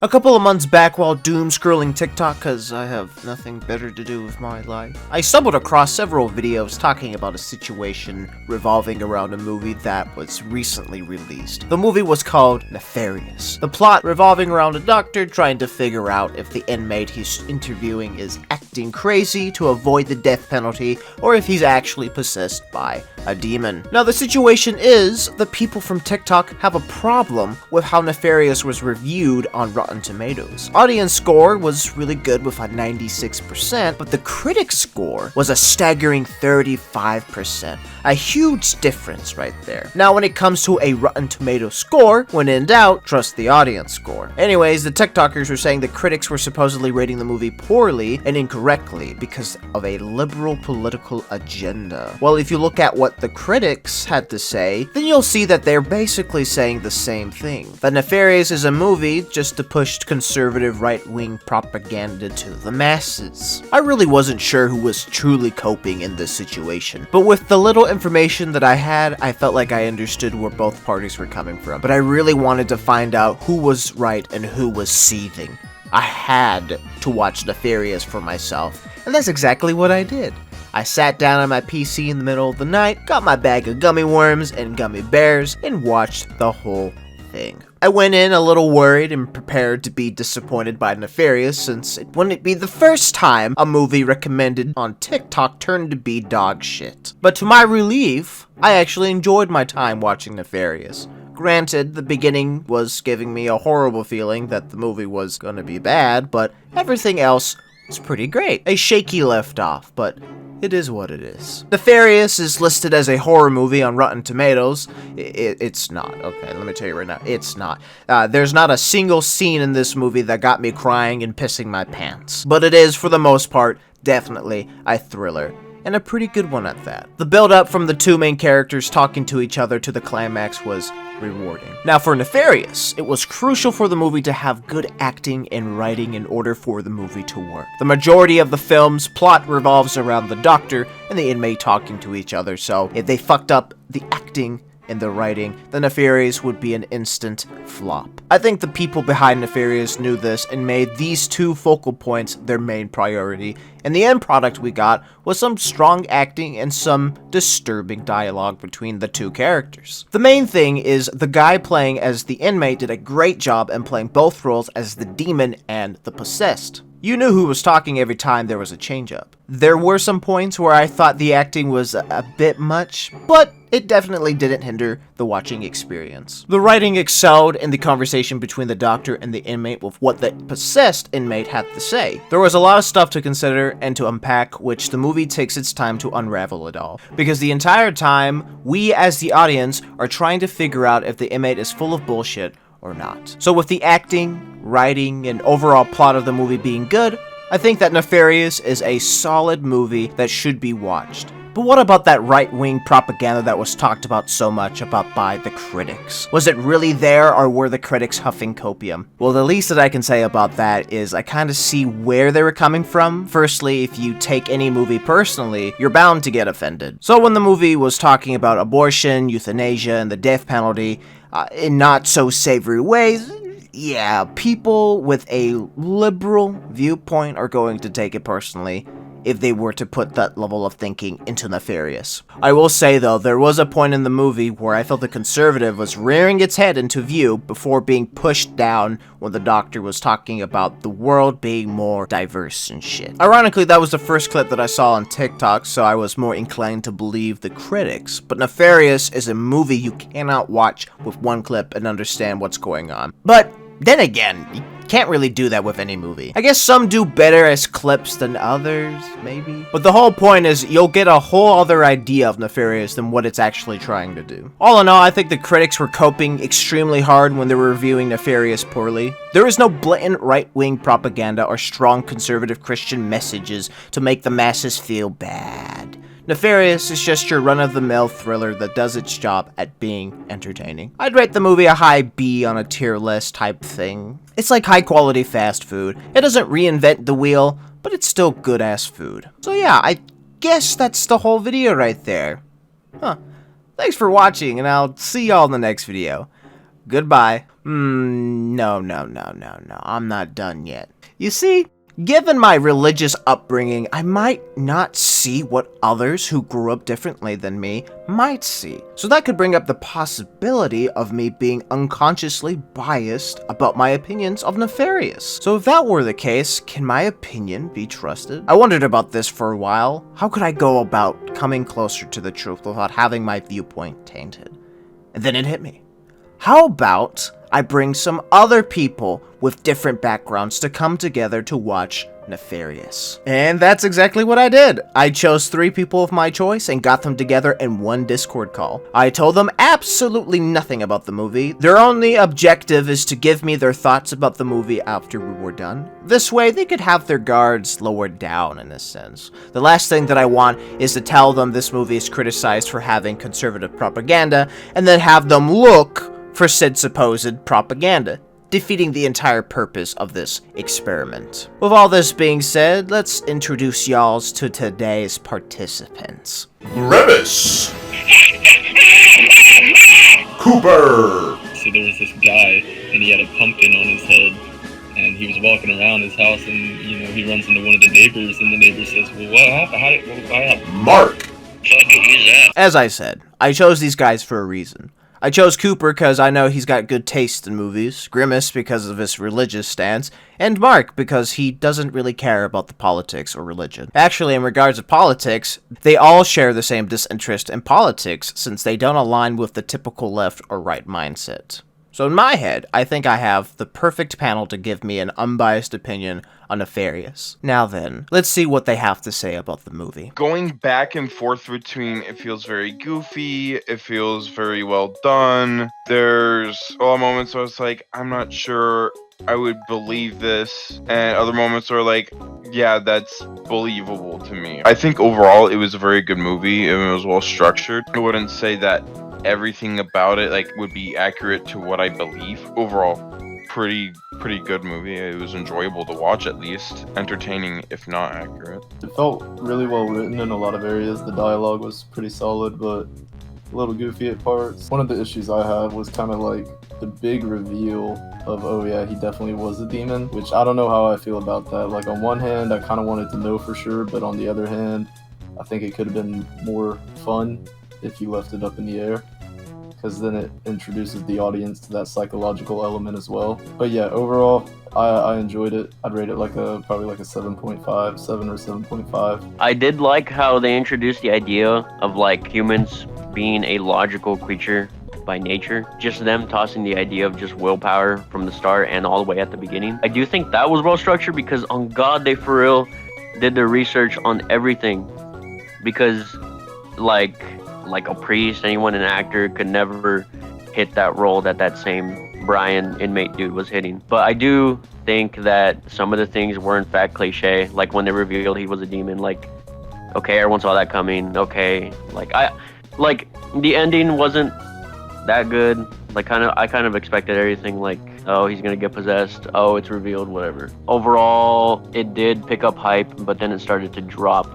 A couple of months back while doom scrolling TikTok, cause I have nothing better to do with my life, I stumbled across several videos talking about a situation revolving around a movie that was recently released. The movie was called Nefarious. The plot revolving around a doctor trying to figure out if the inmate he's interviewing is acting crazy to avoid the death penalty, or if he's actually possessed by a demon. Now the situation is, the people from TikTok have a problem with how Nefarious was reviewed on Rotten Tomatoes. Audience score was really good with a 96%, but the critic score was a staggering 35%. A huge difference right there. Now when it comes to a Rotten Tomatoes score, when in doubt, trust the audience score. Anyways, the TikTokers were saying the critics were supposedly rating the movie poorly and incorrectly because of a liberal political agenda. Well, if you look at what the critics had to say, then you'll see that they're basically saying the same thing. That Nefarious is a movie just to push conservative right-wing propaganda to the masses. I really wasn't sure who was truly coping in this situation, but with the little information that I had, I felt like I understood where both parties were coming from. But I really wanted to find out who was right and who was seething. I had to watch Nefarious for myself, and that's exactly what I did. I sat down on my PC in the middle of the night, got my bag of gummy worms and gummy bears, and watched the whole thing. I went in a little worried and prepared to be disappointed by Nefarious, since it wouldn't be the first time a movie recommended on TikTok turned to be dog shit. But to my relief, I actually enjoyed my time watching Nefarious. Granted, the beginning was giving me a horrible feeling that the movie was gonna be bad, but everything else was pretty great. A shaky liftoff, but it is what it is. Nefarious is listed as a horror movie on Rotten Tomatoes. It's not. Okay, let me tell you right now, it's not. There's not a single scene in this movie that got me crying and pissing my pants. But it is, for the most part, definitely a thriller. And a pretty good one at that. The build-up from the two main characters talking to each other to the climax was rewarding. Now for Nefarious, it was crucial for the movie to have good acting and writing in order for the movie to work. The majority of the film's plot revolves around the doctor and the inmate talking to each other, so if they fucked up the acting and the writing, then Nefarious would be an instant flop. I think the people behind Nefarious knew this and made these two focal points their main priority, and the end product we got was some strong acting and some disturbing dialogue between the two characters. The main thing is the guy playing as the inmate did a great job in playing both roles as the demon and the possessed. You knew who was talking every time there was a change-up. There were some points where I thought the acting was a bit much, but it definitely didn't hinder the watching experience. The writing excelled in the conversation between the doctor and the inmate with what the possessed inmate had to say. There was a lot of stuff to consider and to unpack, which the movie takes its time to unravel it all. Because the entire time, we as the audience are trying to figure out if the inmate is full of bullshit or not. So with the acting, writing, and overall plot of the movie being good, I think that Nefarious is a solid movie that should be watched. But what about that right-wing propaganda that was talked about so much by the critics? Was it really there, or were the critics huffing copium? Well, the least that I can say about that is I kind of see where they were coming from. Firstly, if you take any movie personally, you're bound to get offended. So when the movie was talking about abortion, euthanasia, and the death penalty, in not so savory ways, yeah, people with a liberal viewpoint are going to take it personally if they were to put that level of thinking into Nefarious. I will say though, there was a point in the movie where I felt the conservative was rearing its head into view before being pushed down when the doctor was talking about the world being more diverse and shit. Ironically, that was the first clip that I saw on TikTok, so I was more inclined to believe the critics. But Nefarious is a movie you cannot watch with one clip and understand what's going on. But then again, you can't really do that with any movie. I guess some do better as clips than others, maybe. But the whole point is you'll get a whole other idea of Nefarious than what it's actually trying to do. All in all, I think the critics were coping extremely hard when they were reviewing Nefarious poorly. There is no blatant right-wing propaganda or strong conservative Christian messages to make the masses feel bad. Nefarious is just your run-of-the-mill thriller that does its job at being entertaining. I'd rate the movie a high B on a tier list type thing. It's like high-quality fast food. It doesn't reinvent the wheel, but it's still good-ass food. So yeah, I guess that's the whole video right there. Thanks for watching, and I'll see y'all in the next video. Goodbye. No. I'm not done yet. You see, given my religious upbringing, I might not see what others who grew up differently than me might see. So that could bring up the possibility of me being unconsciously biased about my opinions of Nefarious. So if that were the case, can my opinion be trusted? I wondered about this for a while. How could I go about coming closer to the truth without having my viewpoint tainted? And then it hit me. How about I bring some other people with different backgrounds to come together to watch Nefarious? And that's exactly what I did. I chose 3 people of my choice and got them together in one Discord call. I told them absolutely nothing about the movie. Their only objective is to give me their thoughts about the movie after we were done. This way, they could have their guards lowered down in a sense. The last thing that I want is to tell them this movie is criticized for having conservative propaganda, and then have them look for said supposed propaganda, defeating the entire purpose of this experiment. With all this being said, let's introduce y'alls to today's participants. Grimace! Cooper! So there was this guy, and he had a pumpkin on his head, and he was walking around his house, and, he runs into one of the neighbors, and the neighbor says, well, what happened? What happened? Mark! Fuck it, who's that? As I said, I chose these guys for a reason. I chose Cooper because I know he's got good taste in movies, Grimace because of his religious stance, and Mark because he doesn't really care about the politics or religion. Actually, in regards to politics, they all share the same disinterest in politics since they don't align with the typical left or right mindset. So in my head, I think I have the perfect panel to give me an unbiased opinion on Nefarious. Now then, let's see what they have to say about the movie. Going back and forth between it feels very goofy, it feels very well done. There's all moments where it's like, I'm not sure I would believe this, and other moments are like, yeah, that's believable to me. I think overall it was a very good movie and it was well structured. I wouldn't say that everything about it would be accurate to what I believe. Overall, pretty good movie. It was enjoyable to watch, at least entertaining if not accurate. It felt really well written in a lot of areas. The dialogue was pretty solid, but a little goofy at parts. One of the issues I have was kind of like the big reveal of, oh yeah, he definitely was a demon, which I don't know how I feel about that. Like, on one hand, I kind of wanted to know for sure, but on the other hand, I think it could have been more fun if you left it up in the air, because then it introduces the audience to that psychological element as well. But yeah, overall, I enjoyed it. I'd rate it probably like a 7.5, 7 or 7.5. I did like how they introduced the idea of humans being a logical creature by nature. Just them tossing the idea of just willpower from the start and all the way at the beginning. I do think that was well structured because on God, they for real did their research on everything. Because like a priest, anyone, an actor could never hit that role that same Brian inmate dude was hitting. But I do think that some of the things were in fact cliche, like when they revealed he was a demon. Okay, everyone saw that coming. Okay, the ending wasn't that good. I kind of expected everything. Oh, he's gonna get possessed. Oh, it's revealed. Whatever. Overall, it did pick up hype, but then it started to drop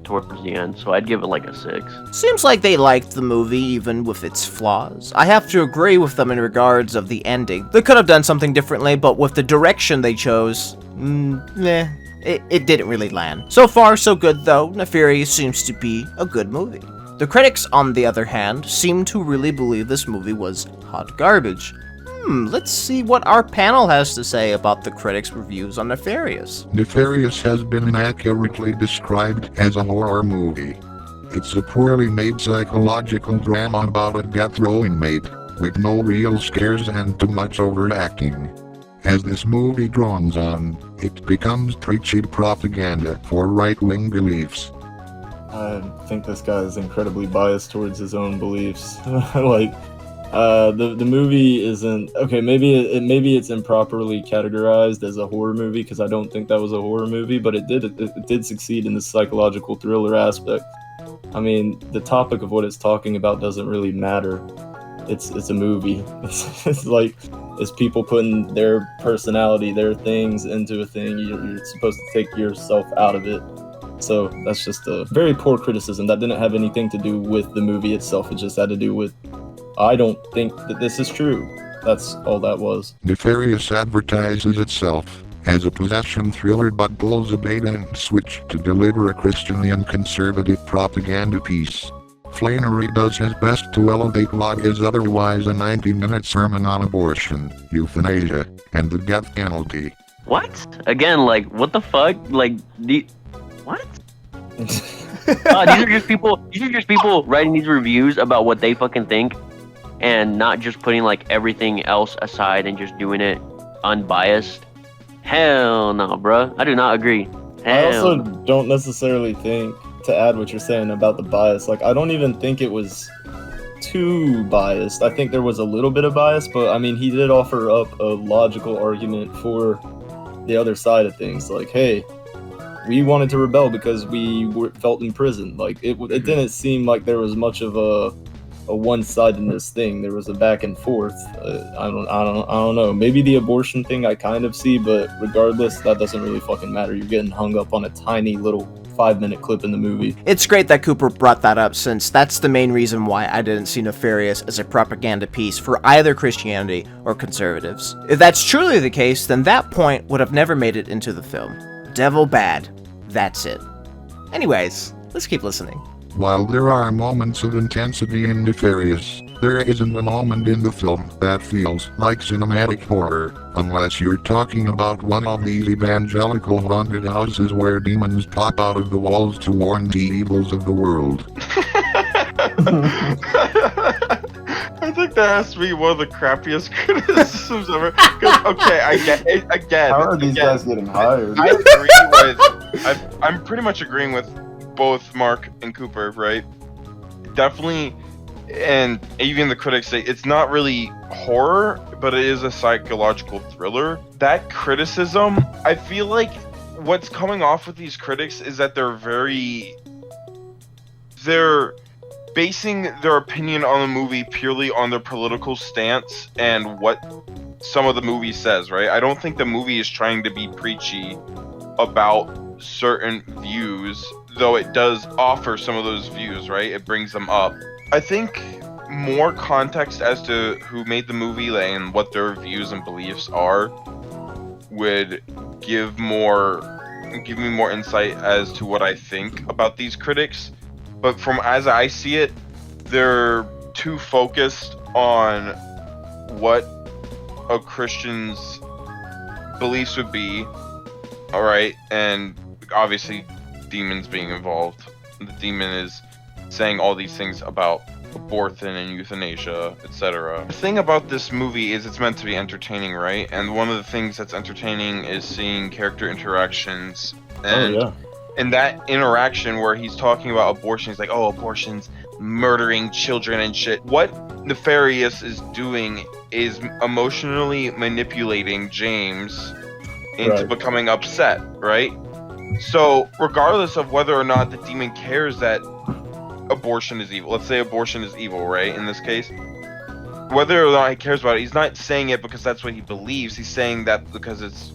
towards the end, so I'd give it a 6. Seems like they liked the movie even with its flaws. I have to agree with them in regards of the ending. They could have done something differently, but with the direction they chose, it didn't really land. So far, so good though. Nefarious seems to be a good movie. The critics, on the other hand, seem to really believe this movie was hot garbage. Let's see what our panel has to say about the critics' reviews on Nefarious. Nefarious has been inaccurately described as a horror movie. It's a poorly made psychological drama about a death row inmate, with no real scares and too much overacting. As this movie drones on, it becomes preachy propaganda for right-wing beliefs. I think this guy is incredibly biased towards his own beliefs. The movie isn't okay. Maybe it's improperly categorized as a horror movie because I don't think that was a horror movie, but it did succeed in the psychological thriller aspect. I mean, the topic of what it's talking about doesn't really matter. It's a movie. It's people putting their personality, their things into a thing. You're supposed to take yourself out of it. So that's just a very poor criticism. That didn't have anything to do with the movie itself. It just had to do with, I don't think that this is true. That's all that was. Nefarious advertises itself as a possession thriller but pulls a bait and switch to deliver a Christian and conservative propaganda piece. Flannery does his best to elevate what is otherwise a 90-minute sermon on abortion, euthanasia, and the death penalty. What? Again, like, what the fuck? Like, what? These are just people writing these reviews about what they fucking think, and not just putting like everything else aside and just doing it unbiased. Hell no, bruh. I do not agree. I Hell. also don't necessarily think, to add what you're saying about the bias, like, I don't even think it was too biased. I think there was a little bit of bias, but I mean, he did offer up a logical argument for the other side of things. Like, hey, we wanted to rebel because we felt imprisoned. Like, it didn't seem like there was much of a one-sidedness thing. There was a back and forth. I don't know. Maybe the abortion thing I kind of see, but regardless, that doesn't really fucking matter. You're getting hung up on a tiny little 5-minute clip in the movie. It's great that Cooper brought that up, since that's the main reason why I didn't see Nefarious as a propaganda piece for either Christianity or conservatives. If that's truly the case, then that point would have never made it into the film. Devil bad. That's it. Anyways, let's keep listening. While there are moments of intensity in Nefarious, there isn't a moment in the film that feels like cinematic horror, unless you're talking about one of these evangelical haunted houses where demons pop out of the walls to warn the evils of the world. I think that has to be one of the crappiest criticisms ever. 'Cause, okay, I get it again. How are these guys getting hired? I agree with. I'm pretty much agreeing with both Mark and Cooper, right? Definitely, and even the critics say it's not really horror, but it is a psychological thriller. That criticism, I feel like what's coming off with these critics is that they're basing their opinion on the movie purely on their political stance and what some of the movie says, right? I don't think the movie is trying to be preachy about certain views, though it does offer some of those views, right? It brings them up. I think more context as to who made the movie and what their views and beliefs are would give me more insight as to what I think about these critics. But from as I see it, they're too focused on what a Christian's beliefs would be, all right, and obviously demons being involved. The demon is saying all these things about abortion and euthanasia, etc. The thing about this movie is it's meant to be entertaining, right? And one of the things that's entertaining is seeing character interactions. And in that interaction where he's talking about abortion, he's like, oh, abortion's murdering children and shit. What Nefarious is doing is emotionally manipulating James into becoming upset, right? So, regardless of whether or not the demon cares that abortion is evil, let's say abortion is evil, right, in this case, whether or not he cares about it, he's not saying it because that's what he believes, he's saying that because it's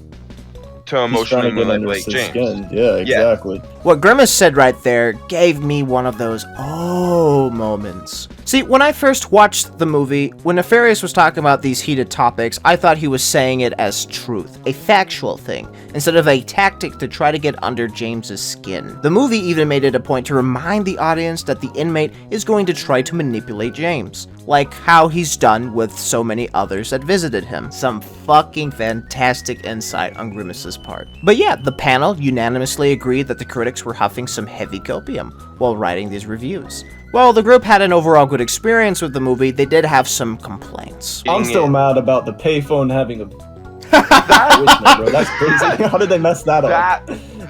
to emotionally manipulate James. Skin. Yeah, exactly. What Grimace said right there gave me one of those oh moments. See, when I first watched the movie, when Nefarious was talking about these heated topics, I thought he was saying it as truth, a factual thing, instead of a tactic to try to get under James's skin. The movie even made it a point to remind the audience that the inmate is going to try to manipulate James, like how he's done with so many others that visited him. Some fucking fantastic insight on Grimace's part. But yeah, the panel unanimously agreed that the critics were huffing some heavy copium while writing these reviews. While the group had an overall good experience with the movie, they did have some complaints. I'm still mad about the payphone having a voice number. That's crazy. How did they mess that up?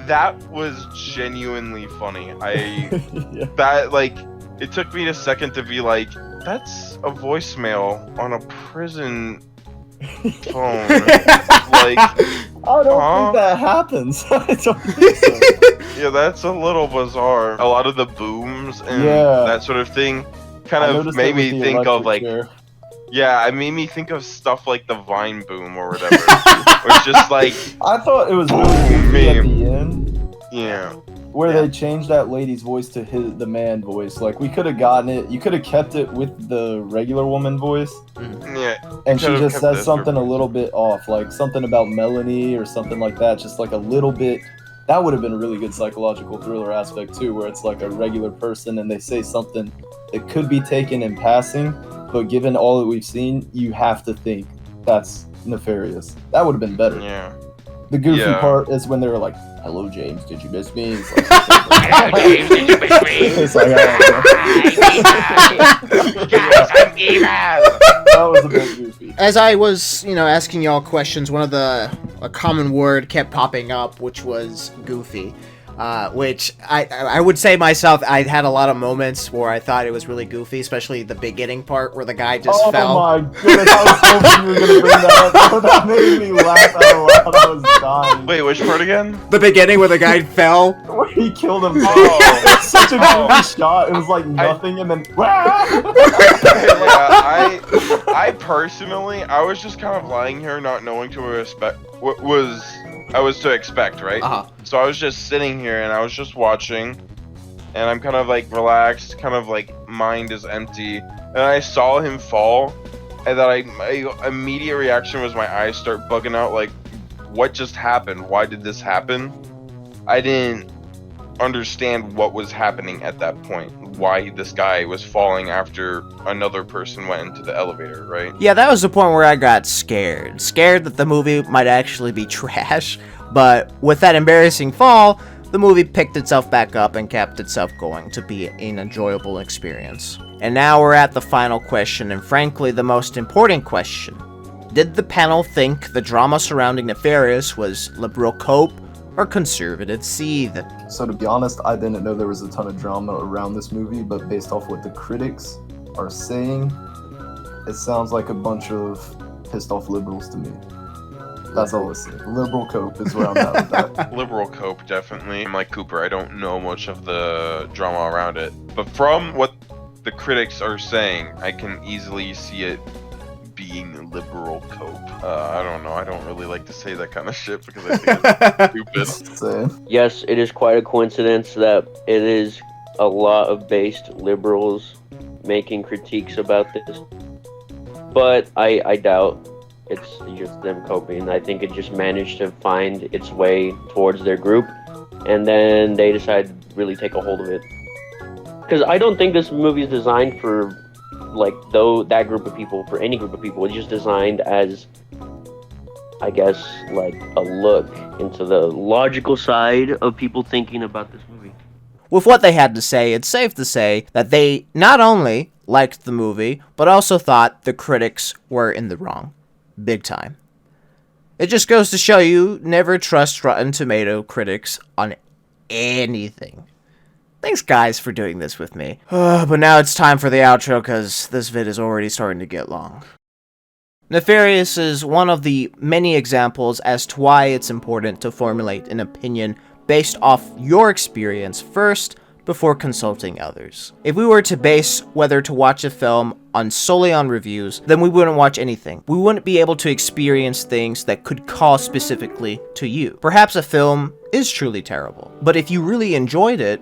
That was genuinely funny. That, like, it took me a second to be like, that's a voicemail on a prison phone. Like, I don't think that happens. I don't think so. Yeah, that's a little bizarre. A lot of the booms and that sort of thing kind of made me think of like, it made me think of stuff like the Vine boom or whatever. Which just like, I thought it was really goofy at the end. Yeah. where they changed that lady's voice to the man voice. Like, we could have gotten it. You could have kept it with the regular woman voice. Yeah. And she could've just kept says this something a replaced. little bit off, like something about Melanie or something like that. Just like a little bit. That would have been a really good psychological thriller aspect too, where it's like a regular person and they say something that could be taken in passing, but given all that we've seen, you have to think that's Nefarious. That would have been better. Yeah. The goofy Yeah. part is when they were like, "Hello, James, did you miss me?" It's like, Hello, James, did you miss me? it's like, that was a bit goofy. As I was, asking y'all questions, a common word kept popping up, which was goofy. Which I would say myself, I had a lot of moments where I thought it was really goofy, especially the beginning part where the guy just fell. Oh my goodness, I was hoping you were gonna bring that up. That made me laugh out loud. I was dying. Wait, which part again? The beginning where the guy fell. Where he killed him. Oh. It's such a goofy shot. It was like nothing, and then. Yeah, I personally, I was just kind of lying here, not knowing to expect what I was to expect, right? Uh-huh. So I was just sitting here and I was just watching, and I'm kind of like relaxed, kind of like mind is empty, and I saw him fall, and then my immediate reaction was my eyes start bugging out, like, what just happened? Why did this happen? I didn't understand what was happening at that point. Why this guy was falling after another person went into the elevator, right? Yeah, that was the point where I got scared. Scared that the movie might actually be trash, but with that embarrassing fall, the movie picked itself back up and kept itself going to be an enjoyable experience. And now we're at the final question, and frankly, the most important question. Did the panel think the drama surrounding Nefarious was liberal cope or conservative seethe? So to be honest, I didn't know there was a ton of drama around this movie, but based off what the critics are saying, it sounds like a bunch of pissed off liberals to me. That's all I say. Liberal cope is where I'm at with that. Liberal cope, definitely. I'm like Cooper, I don't know much of the drama around it, but from what the critics are saying, I can easily see it being liberal cope. I don't know. I don't really like to say that kind of shit because I think it's stupid. Just saying. Yes, it is quite a coincidence that it is a lot of based liberals making critiques about this. But I doubt it's just them coping. I think it just managed to find its way towards their group, and then they decided to really take a hold of it. Because I don't think this movie is designed for that group of people, for any group of people. It's just designed as, I guess, like a look into the logical side of people thinking about this movie. With what they had to say, it's safe to say that they not only liked the movie, but also thought the critics were in the wrong. Big time. It just goes to show you, never trust Rotten Tomato critics on anything. Thanks, guys, for doing this with me. But now it's time for the outro, because this vid is already starting to get long. Nefarious is one of the many examples as to why it's important to formulate an opinion based off your experience first, before consulting others. If we were to base whether to watch a film solely on reviews, then we wouldn't watch anything. We wouldn't be able to experience things that could call specifically to you. Perhaps a film is truly terrible, but if you really enjoyed it,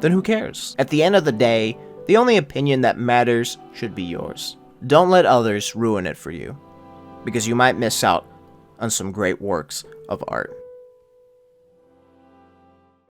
then who cares? At the end of the day, the only opinion that matters should be yours. Don't let others ruin it for you, because you might miss out on some great works of art.